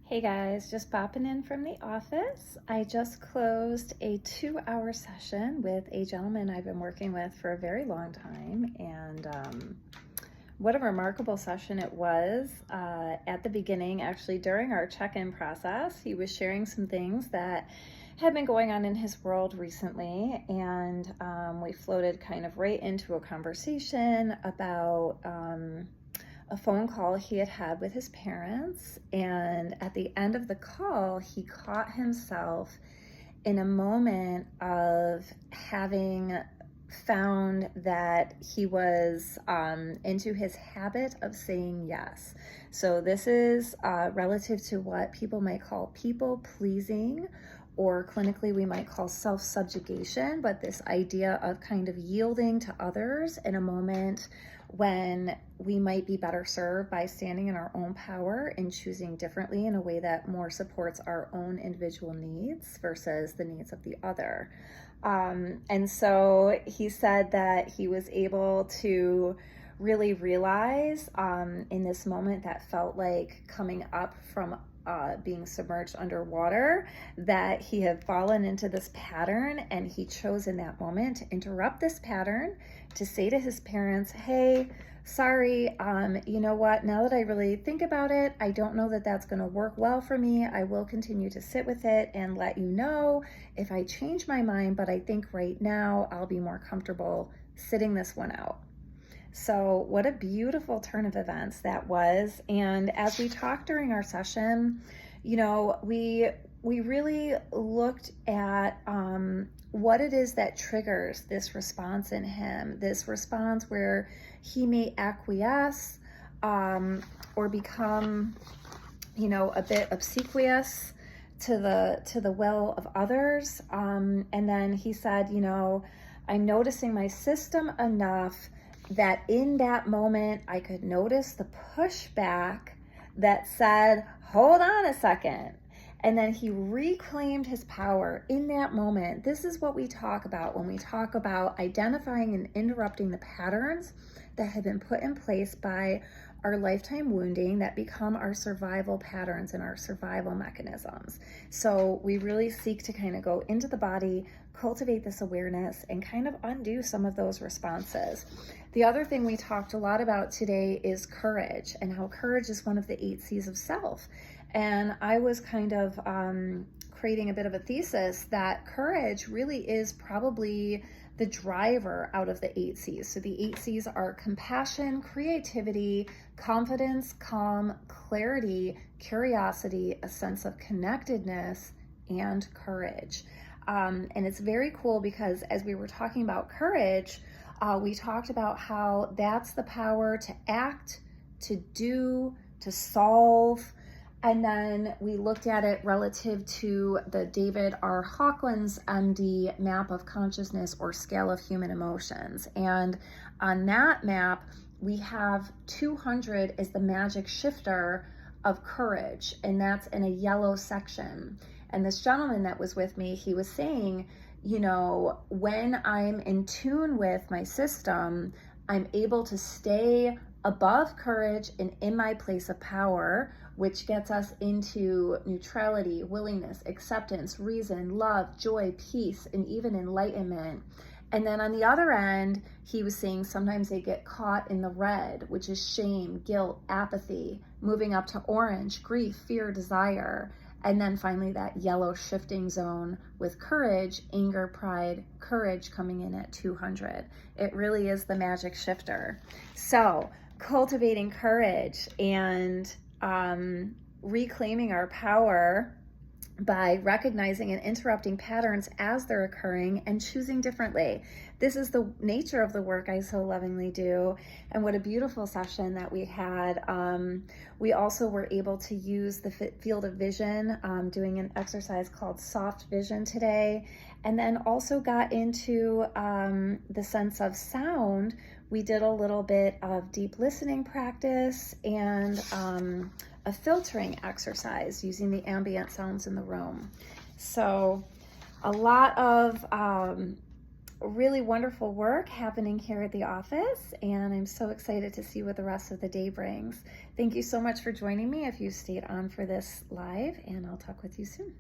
Hey guys, just popping in from the office. I just closed a 2-hour session with a gentleman I've been working with for a very long time, and what a remarkable session it was. At the beginning, actually during our check-in process, he was sharing some things that had been going on in his world recently, and we floated kind of right into a conversation about a phone call he had had with his parents. And at the end of the call, he caught himself in a moment of having found that he was into his habit of saying yes. So this is relative to what people might call people pleasing, or clinically we might call self-subjugation, but this idea of kind of yielding to others in a moment when we might be better served by standing in our own power and choosing differently in a way that more supports our own individual needs versus the needs of the other. And so he said that he was able to really realize in this moment that felt like coming up from being submerged underwater, that he had fallen into this pattern, and he chose in that moment to interrupt this pattern, to say to his parents, hey, sorry, you know what, now that I really think about it, I don't know that that's going to work well for me. I will continue to sit with it and let you know if I change my mind, but I think right now I'll be more comfortable sitting this one out. So what a beautiful turn of events that was. And as we talked during our session, you know, we really looked at what it is that triggers this response in him, this response where he may acquiesce or become, you know, a bit obsequious to the will of others. And then he said, you know, I'm noticing my system enough that in that moment I could notice the pushback that said, hold on a second. And then he reclaimed his power in that moment. This is what we talk about when we talk about identifying and interrupting the patterns that have been put in place by our lifetime wounding that become our survival patterns and our survival mechanisms. So we really seek to kind of go into the body, cultivate this awareness, and kind of undo some of those responses. The other thing we talked a lot about today is courage, and how courage is one of the 8 C's of self. And I was kind of creating a bit of a thesis that courage really is probably the driver out of the 8 C's. So the 8 C's are compassion, creativity, confidence, calm, clarity, curiosity, a sense of connectedness, and courage. And it's very cool because as we were talking about courage, we talked about how that's the power to act, to do, to solve. And then we looked at it relative to the David R. Hawkins MD map of consciousness, or scale of human emotions. And on that map, we have 200 as the magic shifter of courage, and that's in a yellow section. And this gentleman that was with me, he was saying, you know, when I'm in tune with my system, I'm able to stay above courage and in my place of power, which gets us into neutrality, willingness, acceptance, reason, love, joy, peace, and even enlightenment. And then on the other end, he was saying sometimes they get caught in the red, which is shame, guilt, apathy, moving up to orange, grief, fear, desire. And then finally that yellow shifting zone with courage, anger, pride, courage coming in at 200. It really is the magic shifter. So cultivating courage and reclaiming our power by recognizing and interrupting patterns as they're occurring and choosing differently. This is the nature of the work I so lovingly do. And what a beautiful session that we had. We also were able to use the field of vision, doing an exercise called soft vision today. And then also got into the sense of sound. We did a little bit of deep listening practice and a filtering exercise using the ambient sounds in the room. So a lot of really wonderful work happening here at the office, and I'm so excited to see what the rest of the day brings. Thank you so much for joining me if you stayed on for this live, and I'll talk with you soon.